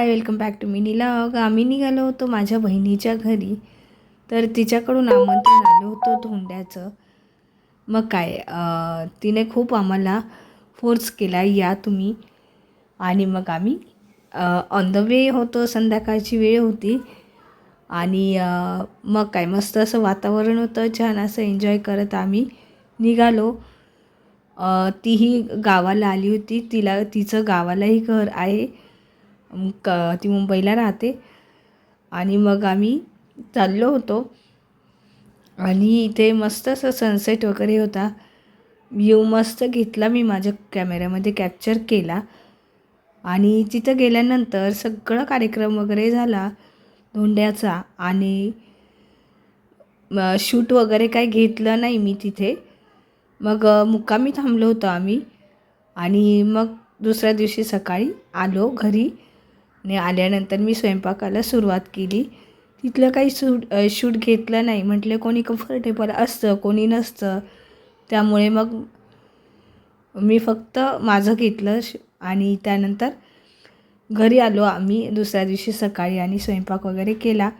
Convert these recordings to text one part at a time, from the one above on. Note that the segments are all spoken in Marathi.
High, welcome back to mini vlog. आम्ही निघालो होतो माझ्या बहिणीच्या घरी, तर तिच्याकडून आमंत्रण आलं होतं धोंड्याचं। मग काय तिने खूप आम्हाला फोर्स केला, या तुम्ही। आणि मग आम्ही ऑन द वे होतो, संध्याकाळची वेळ होती आणि मग काय मस्त असं वातावरण होतं, छान असं एन्जॉय करत आम्ही निघालो। तीही गावाला आली होती, तिचं गावालाही घर आहे, ती मुंबईला राहते। आणि मग आम्ही चाललो होतो आणि इथे मस्त असं सनसेट वगैरे होता, व्ह्यू मस्त घेतला, मी माझ्या कॅमेऱ्यामध्ये कॅप्चर केला। आणि तिथं गेल्यानंतर सगळं कार्यक्रम वगैरे झाला धोंड्याचा, आणि शूट वगैरे काही घेतलं नाही मी तिथे। मग मुक्कामी थांबलो होतो आम्ही, आणि मग दुसऱ्या दिवशी सकाळी आलो घरी। आणि आल्यानंतर मी स्वयंपाकाला सुरुवात केली। तिथलं काही शूट घेतलं नाही, म्हटलं कोणी कम्फर्टेबल असतं कोणी नसतं, त्यामुळे मग मी फक्त माझं घेतलं आणि त्यानंतर घरी आलो आम्ही दुसऱ्या दिवशी सकाळी आणि स्वयंपाक वगैरे केला।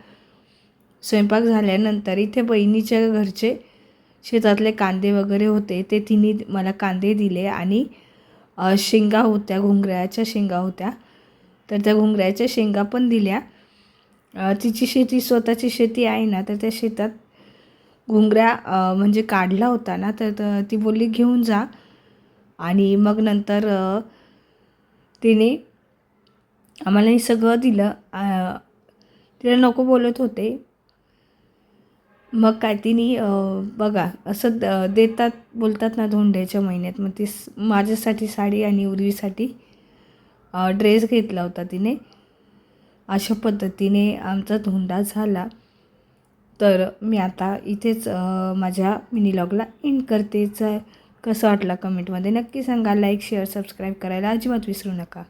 स्वयंपाक झाल्यानंतर इथे बहिणीच्या घरचे शेतातले कांदे वगैरे होते, ते तिने मला कांदे दिले आणि शेंगा होत्या, घुंगऱ्याच्या शेंगा होत्या, तर त्या घुंगऱ्याच्या शेंगा पण दिल्या। तिची शेती, स्वतःची शेती आहे ना, तर त्या शेतात घुंगऱ्या म्हणजे काढला होता ना, तर ती बोलली घेऊन जा। आणि मग नंतर तिने आम्हाला हे सगळं दिलं। तिला नको बोलत होते, मग काय तिने बघा असं देतात बोलतात ना धोंड्याच्या महिन्यात, मग ती माझ्यासाठी साडी आणि उर्वीसाठी ड्रेस घेतला होता तिने। अशा पद्धतीने आमचा धोंडा झाला। तर मी आता इथेच माझ्या मिनी व्लॉगला एंड करतेच। कसं वाटलं कमेंटमध्ये नक्की सांगा, लाईक शेअर सबस्क्राईब करायला अजिबात विसरू नका।